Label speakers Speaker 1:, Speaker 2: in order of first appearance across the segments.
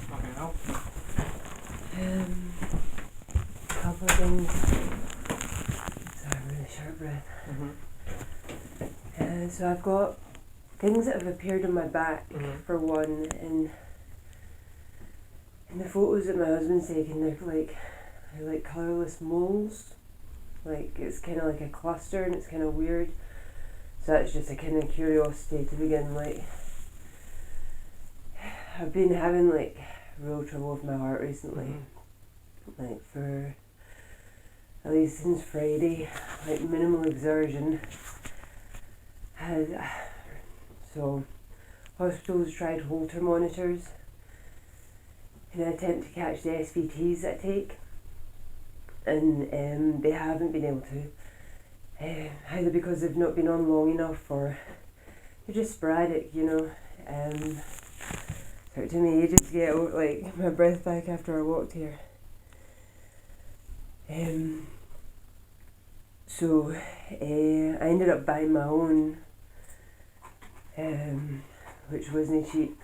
Speaker 1: How can I help?
Speaker 2: Couple of things. Sorry, I'm really short breath. So I've got things that have appeared on my back, for one, and in the photos that my husband's taken, they're like colourless moles. Like, it's kind of like a cluster and it's kind of weird. So that's just a kind of curiosity to begin. Like, I've been having like real trouble with my heart recently. Like, for at least since Friday, like minimal exertion. So hospitals tried Holter monitors in an attempt to catch the SVTs that I take, and they haven't been able to, either because they've not been on long enough or they're just sporadic, you know. So it took me ages to get like my breath back after I walked here. So I ended up buying my own, which wasn't cheap,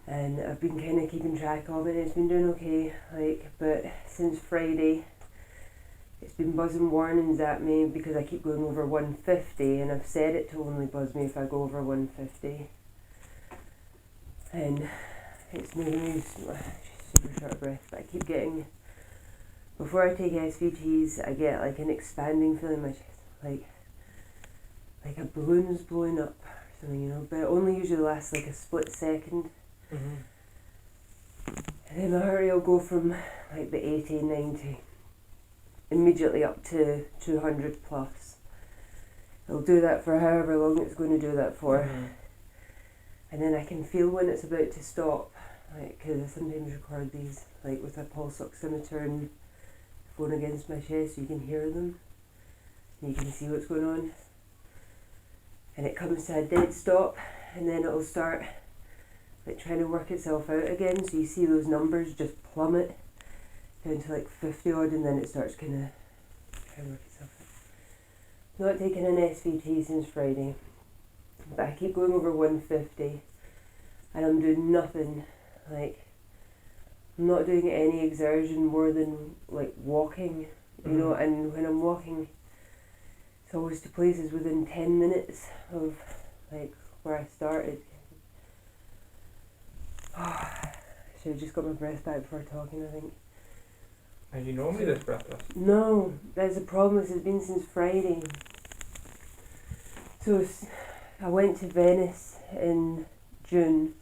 Speaker 2: and I've been kind of keeping track of it. It's been doing okay, like, but since Friday it's been buzzing warnings at me because I keep going over 150, and I've said it to only buzz me if I go over 150, and it's making me super short breath. But I keep getting, before I take SVTs, I get like an expanding feeling in my chest, like a balloon's blowing up or something, you know, but it only usually lasts like a split second. And then my heart rate will go from like the 80, 90 immediately up to 200 plus. It'll do that for however long it's going to do that for. And then I can feel when it's about to stop, like, because I sometimes record these like with a pulse oximeter and phone against my chest so you can hear them and you can see what's going on. And it comes to a dead stop, and then it'll start like trying to work itself out again, so you see those numbers just plummet down to like 50 odd, and then it starts kind of trying to work itself out. Not taking an SVT since Friday, but I keep going over 150 and I'm doing nothing. Like, I'm not doing any exertion more than like walking, you know, and when I'm walking it's always to places within 10 minutes of like where I started. I should have just got my breath back before talking, I think.
Speaker 1: And you normally this breathless?
Speaker 2: No, that's the problem. It's been since Friday. So I went to Venice in June,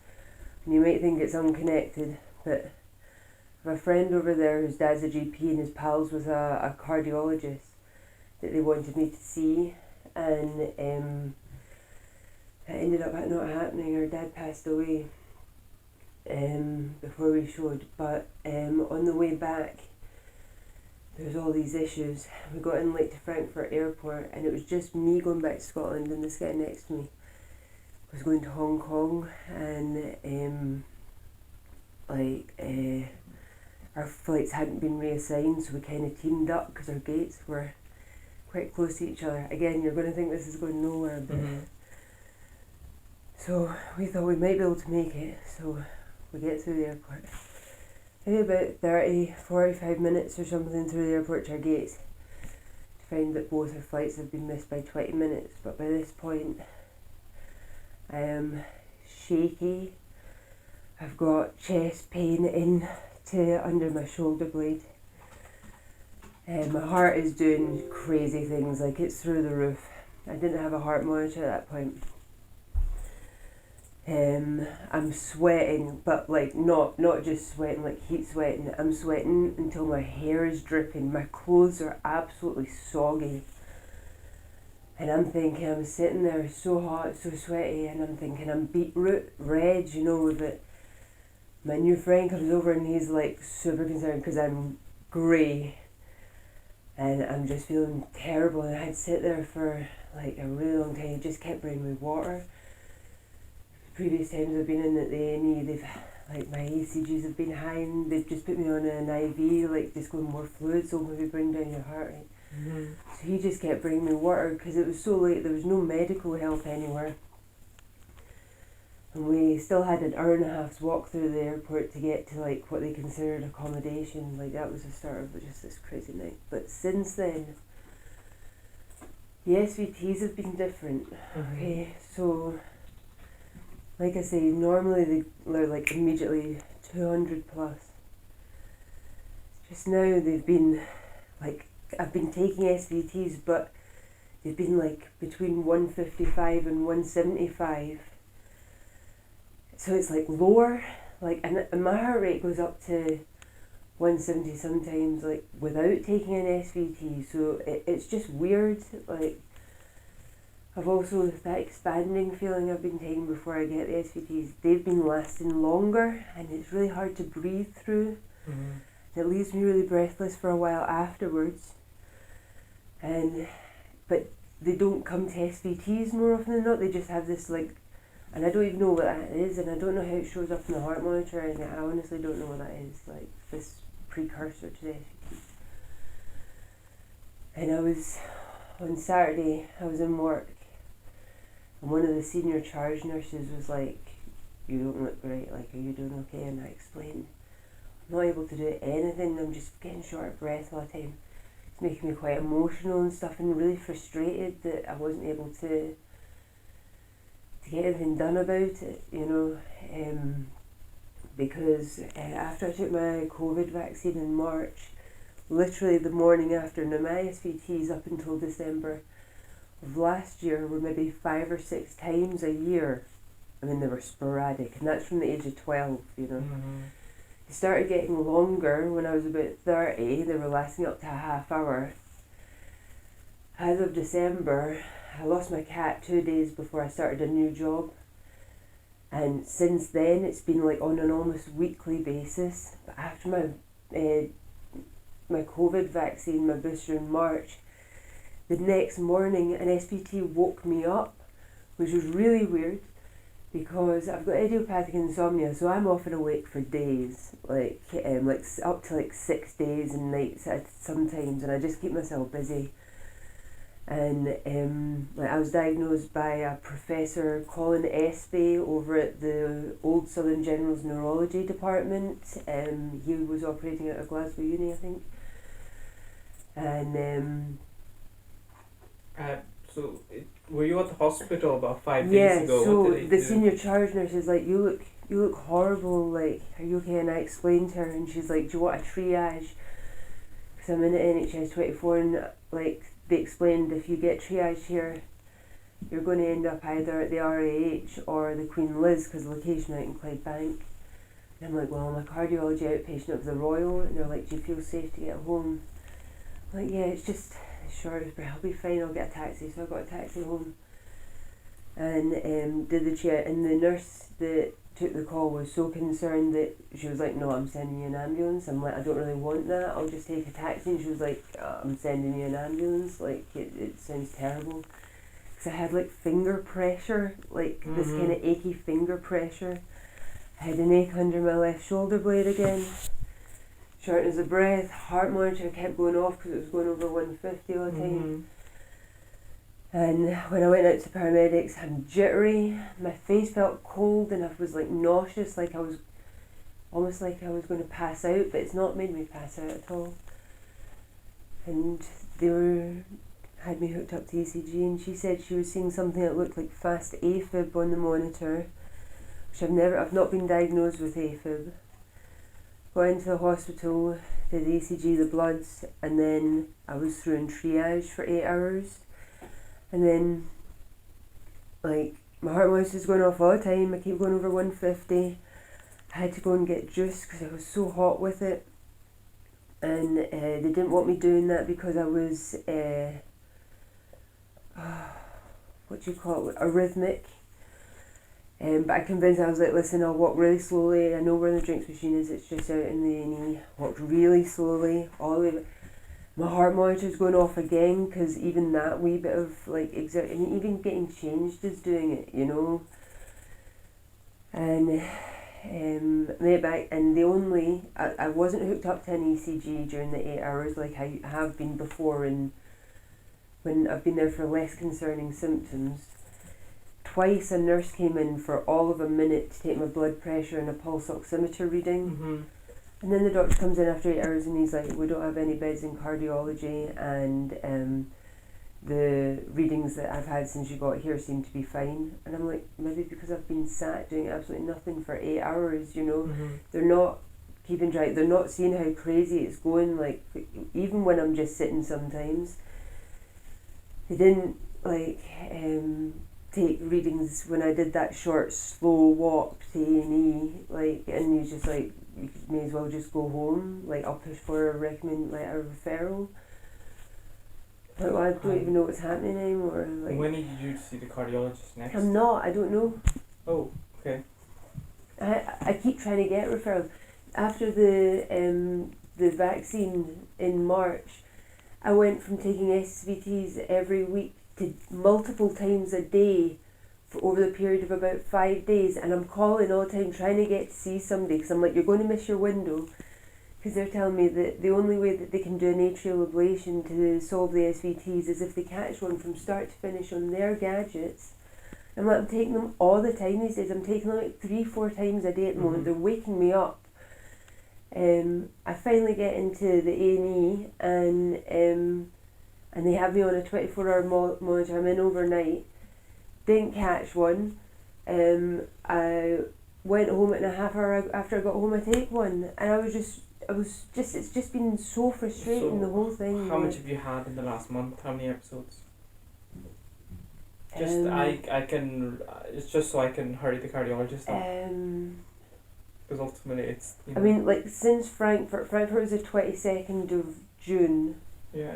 Speaker 2: and you might think it's unconnected, but I have a friend over there whose dad's a GP and his pals was a cardiologist that they wanted me to see, and it ended up not happening. Her dad passed away before we showed, but on the way back there's all these issues. We got in late to Frankfurt airport, and it was just me going back to Scotland, and this guy next to me was going to Hong Kong, and our flights hadn't been reassigned, so we kind of teamed up because our gates were quite close to each other. Again, you're going to think this is going nowhere, but so we thought we might be able to make it. So we get through the airport, maybe about 30-45 minutes or something through the airport to our gates, to find that both our flights have been missed by 20 minutes. But by this point I am shaky. I've got chest pain into under my shoulder blade. And my heart is doing crazy things, like it's through the roof. I didn't have a heart monitor at that point. I'm sweating, but like not just sweating, like heat sweating. I'm sweating until my hair is dripping. My clothes are absolutely soggy. And I'm thinking, I'm sitting there so hot, so sweaty, and I'm thinking I'm beetroot red, you know, with it. My new friend comes over and he's like super concerned because I'm grey. And I'm just feeling terrible, and I'd sit there for like a really long time. He just kept bringing me water. Previous times I've been in at the A&E, they've, like, my ECGs have been high, and they've just put me on an IV, like just going more fluid, so maybe bring down your heart rate. So he just kept bringing me water because it was so late, there was no medical help anywhere. And we still had an hour and a half's walk through the airport to get to like what they considered accommodation. Like that was the start of just this crazy night. But since then, the SVTs have been different. Okay, so like I say, normally they're like immediately 200 plus. Just now they've been like, I've been taking SVTs, but they've been like between 155 and 175. So it's like lower, like, and my heart rate goes up to 170 sometimes, like without taking an SVT. So it's just weird. Like, I've also, that expanding feeling I've been taking before I get the SVTs, they've been lasting longer, and it's really hard to breathe through. It leaves me really breathless for a while afterwards. But they don't come to SVTs more often than not. They just have this like, and I don't even know what that is, and I don't know how it shows up in the heart monitor, and I honestly don't know what that is, like this precursor to the SVT. And on Saturday, I was in work, and one of the senior charge nurses was like, "You don't look right, like, are you doing okay?" And I explained, "I'm not able to do anything, I'm just getting short of breath all the time." It's making me quite emotional and stuff, and really frustrated that I wasn't able to get anything done about it, you know, because after I took my COVID vaccine in March, literally the morning after, now my SVTs up until December of last year were maybe 5 or 6 times a year. I mean, they were sporadic, and that's from the age of 12, you know. They started getting longer when I was about 30, they were lasting up to a half hour. As of December, I lost my cat 2 days before I started a new job, and since then it's been like on an almost weekly basis. But after my COVID vaccine, my booster in March, the next morning an SVT woke me up, which was really weird because I've got idiopathic insomnia, so I'm often awake for days, like up to like 6 days and nights sometimes, and I just keep myself busy. And I was diagnosed by a Professor Colin Espy over at the Old Southern General's Neurology Department. He was operating at a Glasgow uni, I think. And
Speaker 1: were you at the hospital about 5 days ago?
Speaker 2: So
Speaker 1: what did they
Speaker 2: the
Speaker 1: do?
Speaker 2: senior charge nurse is like, you look horrible, like, are you okay? And I explained to her, and she's like, do you want a triage? Because I'm in the NHS 24, and like, they explained if you get triage here, you're going to end up either at the RAH or the Queen Liz, because the location out in Clydebank. And I'm like, well, I'm a cardiology outpatient of the Royal, and they're like, do you feel safe to get home? I'm like, yeah, it's just short, but I'll be fine, I'll get a taxi. So I got a taxi home and did the triage, and the nurse that took the call was so concerned that she was like, no, I'm sending you an ambulance. I'm like, I don't really want that, I'll just take a taxi. And she was like, I'm sending you an ambulance, like, it sounds terrible. Because I had like finger pressure, like this kind of achy finger pressure. I had an ache under my left shoulder blade again, shortness of breath, heart monitor kept going off because it was going over 150 all the time. And when I went out to paramedics, I'm jittery, my face felt cold, and I was like nauseous, like I was almost like I was going to pass out, but it's not made me pass out at all. And they had me hooked up to ECG, and she said she was seeing something that looked like fast AFib on the monitor, which I've not been diagnosed with AFib. Got into the hospital, did the ECG, the bloods, and then I was through in triage for 8 hours. And then, like, my heart monitor's going off all the time, I keep going over 150. I had to go and get juice because I was so hot with it. And they didn't want me doing that because I was, arrhythmic. But I convinced, I was like, listen, I'll walk really slowly, I know where the drinks machine is, it's just out in the A&E. Walked really slowly, all the way. My heart monitor's going off again, because even that wee bit of like and even getting changed is doing it, you know. And made it back, and I wasn't hooked up to an ECG during the 8 hours like I have been before, and when I've been there for less concerning symptoms. twice a nurse came in for all of a minute to take my blood pressure and a pulse oximeter reading.
Speaker 1: Mm-hmm.
Speaker 2: And then the doctor comes in after 8 hours and he's like, we don't have any beds in cardiology, and the readings that I've had since you got here seem to be fine. And I'm like, maybe because I've been sat doing absolutely nothing for 8 hours, you know.
Speaker 1: Mm-hmm.
Speaker 2: They're not keeping track, they're not seeing how crazy it's going, like, even when I'm just sitting sometimes. They didn't, like, take readings when I did that short, slow walk to A&E, like, and he's just like, you may as well just go home, like, I'll push for a referral. Like, well, I don't even know what's happening anymore. Like,
Speaker 1: when are you due to see the cardiologist next?
Speaker 2: I'm not, I don't know.
Speaker 1: Oh, okay.
Speaker 2: I keep trying to get referrals. After the vaccine in March, I went from taking SVTs every week to multiple times a day for over the period of about 5 days, and I'm calling all the time trying to get to see somebody because I'm like, you're going to miss your window, because they're telling me that the only way that they can do an atrial ablation to solve the SVTs is if they catch one from start to finish on their gadgets. I'm like, I'm taking them all the time these days. I'm taking them like 3-4 times a day at the moment. They're waking me up. I finally get into the A&E and they have me on a 24-hour monitor. I'm in overnight. Didn't catch one. I went home and a half hour after I got home I take one, and it's just been so frustrating, the whole thing.
Speaker 1: How much have you had in the last month? How many episodes? It's just so I can hurry the cardiologist up. Because ultimately it's, you know,
Speaker 2: I mean, like, since Frankfurt was the 22nd of June.
Speaker 1: Yeah.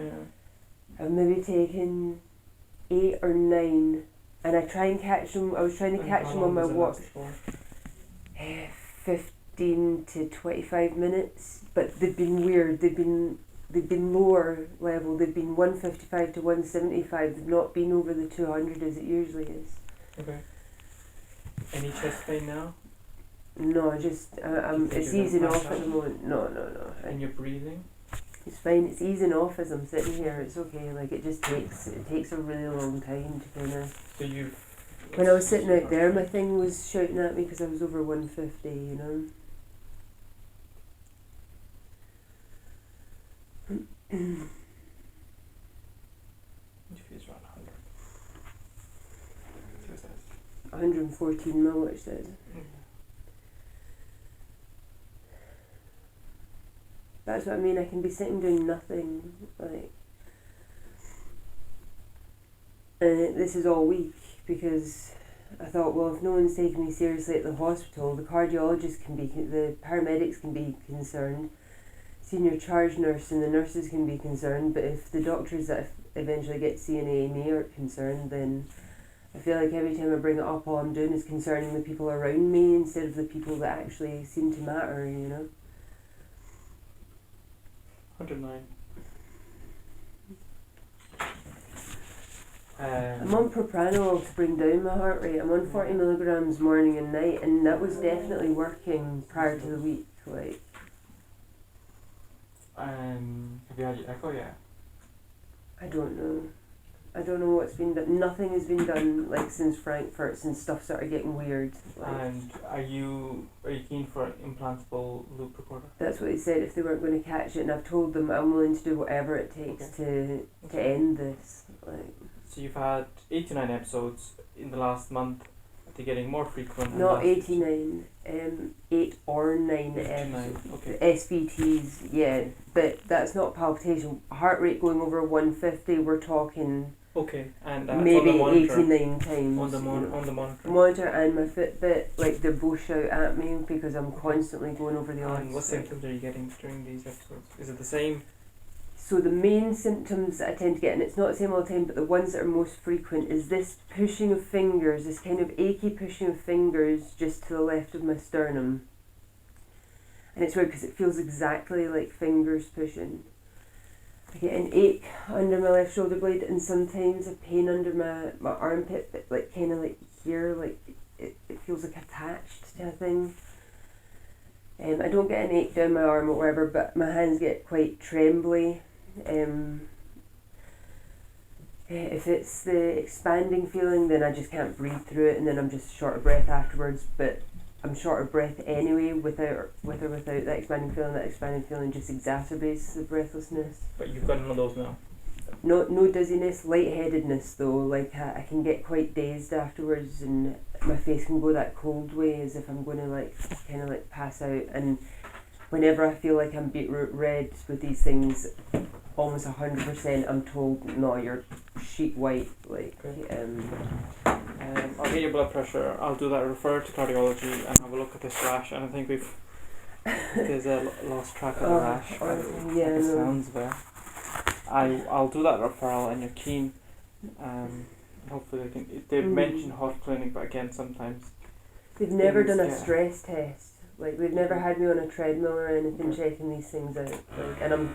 Speaker 2: I've maybe taken 8 or 9, and I try and catch them. I was trying to catch them on my watch. 15 to 25 minutes, but they've been weird. They've been lower level. They've been 155 to 175. They've not been over the 200 as it usually is.
Speaker 1: Okay. Any chest pain now?
Speaker 2: No, it's easing off at the moment. No.
Speaker 1: And you're breathing?
Speaker 2: It's fine. It's easing off as I'm sitting here. It's okay. Like, it takes a really long time to kind of.
Speaker 1: So
Speaker 2: when I was sitting out there, my thing was shouting at me because I was over 150. You know.
Speaker 1: Feels around 100.
Speaker 2: 114 mil, it says. That's what I mean. I can be sitting doing nothing, like, and this is all week because I thought, well, if no one's taking me seriously at the hospital, the cardiologist the paramedics can be concerned, senior charge nurse and the nurses can be concerned, but if the doctors that eventually get to see an A&E aren't concerned, then I feel like every time I bring it up, all I'm doing is concerning the people around me instead of the people that actually seem to matter, you know.
Speaker 1: 109.
Speaker 2: I'm on propranolol to bring down my heart rate. I'm on 40 milligrams morning and night, and that was definitely working prior to the week. Like,
Speaker 1: have you had your echo yet?
Speaker 2: I don't know what's been done. Nothing has been done, like, since Frankfurt, since stuff started getting weird. Like,
Speaker 1: And are you keen for an implantable loop recorder?
Speaker 2: that's what they said if they weren't going to catch it, and I've told them I'm willing to do whatever it takes to end this. Like,
Speaker 1: So you've had 89 episodes in the last month. Are they getting more frequent?
Speaker 2: not 89, 8 or 9
Speaker 1: 89, okay.
Speaker 2: SVTs, yeah, but that's not palpitation. Heart rate going over 150, we're talking
Speaker 1: Okay, and
Speaker 2: maybe
Speaker 1: on the monitor,
Speaker 2: 89 times.
Speaker 1: on the
Speaker 2: you know.
Speaker 1: monitor.
Speaker 2: Monitor and my Fitbit, like, they both shout at me because I'm constantly going over the odds.
Speaker 1: And what symptoms are you getting during these episodes? Is it the same?
Speaker 2: So the main symptoms that I tend to get, and it's not the same all the time, but the ones that are most frequent is this pushing of fingers, this kind of achy pushing of fingers just to the left of my sternum. And it's weird because it feels exactly like fingers pushing. I get an ache under my left shoulder blade and sometimes a pain under my armpit, but like kind of like here, like it feels like attached to a thing. I don't get an ache down my arm or whatever, but my hands get quite trembly. If it's the expanding feeling, then I just can't breathe through it, and then I'm just short of breath afterwards. But I'm short of breath anyway, with or without that expanding feeling. That expanding feeling just exacerbates the breathlessness.
Speaker 1: But you've got none of those now.
Speaker 2: No dizziness, lightheadedness though. Like I can get quite dazed afterwards, and my face can go that cold way, as if I'm going to like kind of like pass out. And whenever I feel like I'm beetroot red with these things, almost 100%, I'm told, no, you're sheet white. Like,
Speaker 1: I'll get your blood pressure. I'll do that. Refer to cardiology and have a look at this rash. And I think there's a lost track of the rash.
Speaker 2: Yeah,
Speaker 1: it sounds of it. I'll do that referral, and you're keen. Hopefully they've mentioned hot clinic, but again sometimes
Speaker 2: they've never done a stress test. Like they've never had me on a treadmill or anything checking these things out. Like,
Speaker 1: and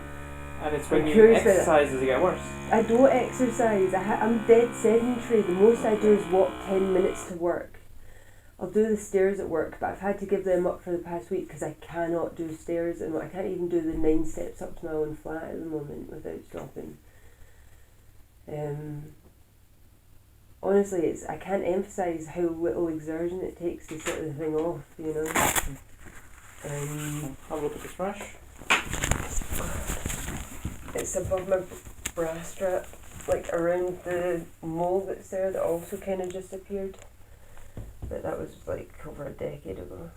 Speaker 1: it's when you exercise does it get worse?
Speaker 2: I don't exercise. I'm dead sedentary. The most I do is walk 10 minutes to work. I'll do the stairs at work, but I've had to give them up for the past week because I cannot do stairs, and I can't even do the 9 steps up to my own flat at the moment without stopping. Honestly, I can't emphasise how little exertion it takes to set the thing off, you know.
Speaker 1: Have a look at this rash.
Speaker 2: It's above my bra strap, like around the mole that's there that also kind of just appeared. But that was like over a decade ago.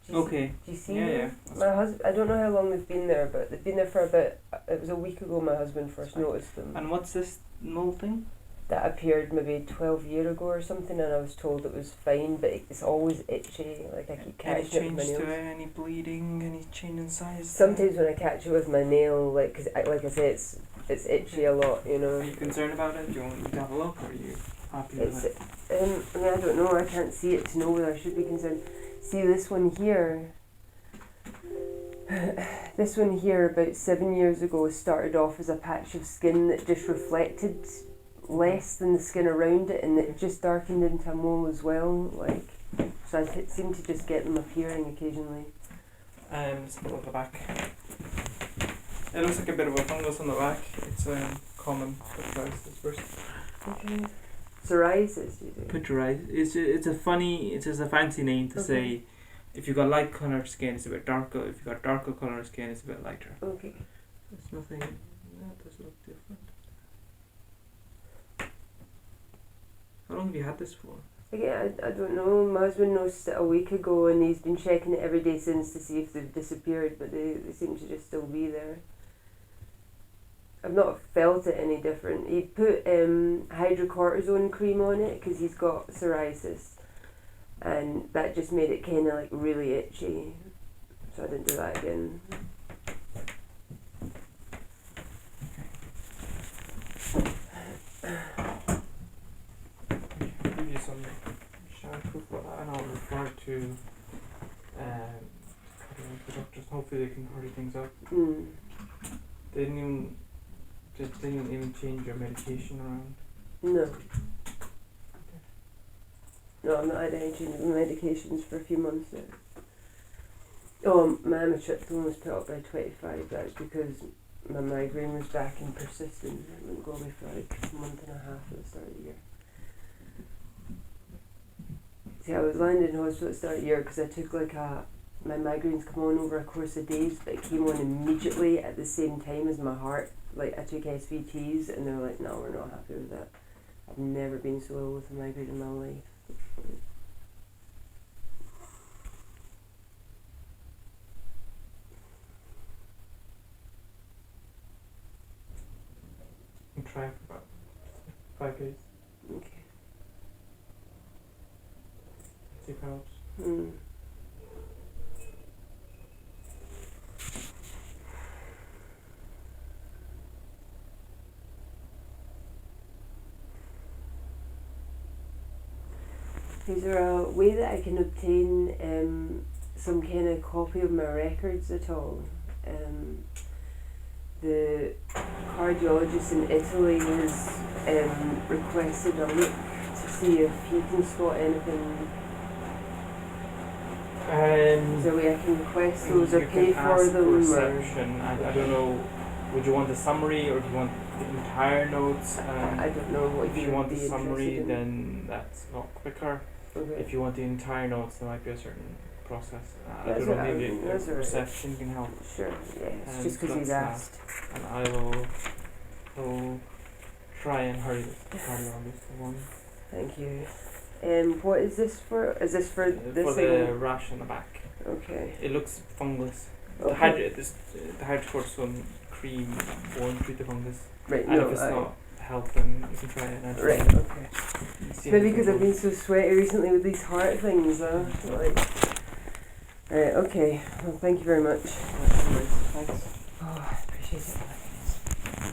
Speaker 2: Do you see
Speaker 1: Yeah.
Speaker 2: My husband, I don't know how long they've been there, but they've been there for it was a week ago my husband first noticed them.
Speaker 1: And what's this mole thing?
Speaker 2: That appeared maybe 12 years ago or something, and I was told it was fine, but it's always itchy. Like I keep catching it with my nails.
Speaker 1: Any change to it? Any bleeding? Any change in size?
Speaker 2: Sometimes when I catch it with my nail, like, cause like I say, it's itchy a lot, you know.
Speaker 1: Are you concerned about it? Do you want me to have a look, or are you happy with it?
Speaker 2: I mean, I don't know. I can't see it to know whether I should be concerned. See this one here. This one here, about 7 years ago, started off as a patch of skin that just reflected less than the skin around it, and it just darkened into a mole as well. Like, so I seem to just get them appearing occasionally.
Speaker 1: Let's have a look at the back. It looks like a bit of a fungus on the back. It's common with psoriasis first.
Speaker 2: Okay. Psoriasis, you do?
Speaker 1: Psoriasis. It's a fancy name to say if you've got light coloured skin, it's a bit darker. If you've got darker coloured skin, it's a bit lighter.
Speaker 2: Okay.
Speaker 1: There's nothing. That does look different. How long have you had this for?
Speaker 2: Again, I don't know. My husband noticed it a week ago, and he's been checking it every day since to see if they've disappeared, but they seem to just still be there. I've not felt it any different. He put hydrocortisone cream on it because he's got psoriasis, and that just made it kind of like really itchy, so I didn't do that again.
Speaker 1: Give you some shampoo for that, and I'll refer to the doctors. Hopefully they can hurry things up. They didn't even change your medication around.
Speaker 2: No. No, I'm not had any change of medications for a few months now. Oh, my amitriptyline was put up by 25. That's because my migraine was back and persistent. It wouldn't go away for like a month and a half at the start of the year. See, I was lying in hospital at the start of the year because I took my migraines come on over a course of days, but it came on immediately at the same time as my heart. Like, I took SVTs and they were like, no, we're not happy with that. I've never been so ill with a migraine in my life.
Speaker 1: And try for about 5 days.
Speaker 2: Okay.
Speaker 1: See if it helps.
Speaker 2: Is there a way that I can obtain some kind of copy of my records at all? The cardiologist in Italy has requested a look to see if he can spot anything. Is there a way I can request those or pay for them?
Speaker 1: Reception. I don't know. Would you want a summary or do you want the entire notes.
Speaker 2: I don't know what
Speaker 1: If
Speaker 2: you
Speaker 1: you want
Speaker 2: would
Speaker 1: the
Speaker 2: be
Speaker 1: summary,
Speaker 2: interested in.
Speaker 1: then that's a lot quicker.
Speaker 2: Okay.
Speaker 1: If you want the entire notes, there might be a certain process. I
Speaker 2: That's
Speaker 1: don't know,
Speaker 2: all right,
Speaker 1: maybe
Speaker 2: that's all right.
Speaker 1: reception can help.
Speaker 2: Sure, yeah, it's just
Speaker 1: So
Speaker 2: because he's
Speaker 1: that's
Speaker 2: asked.
Speaker 1: And I will try and hurry along this one.
Speaker 2: Thank you. What is this for? Is this for this
Speaker 1: For
Speaker 2: thing?
Speaker 1: the rash on the back.
Speaker 2: Okay.
Speaker 1: It looks fungus.
Speaker 2: Okay.
Speaker 1: The hydrocortisone cream won't treat the fungus.
Speaker 2: Right,
Speaker 1: And
Speaker 2: no,
Speaker 1: if it's not help, then you can try it.
Speaker 2: right, okay. Maybe because I've been so sweaty recently with these heart things, like. Right, okay. Well, thank you very much.
Speaker 1: Thanks.
Speaker 2: Oh, I appreciate it.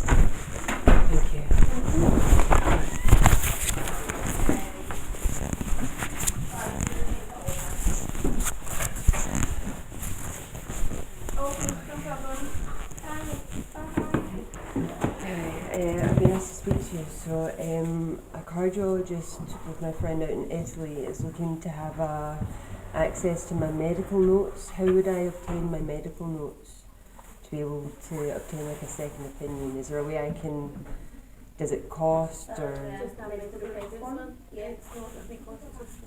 Speaker 2: Thank you. I've been asked to speak to you. So, a cardiologist with my friend out in Italy is looking to have access to my medical notes. How would I obtain my medical notes to be able to obtain like a second opinion? Is there a way I can? Does it cost or?
Speaker 3: Just have a medical one. Yeah, it's not a big cost. It's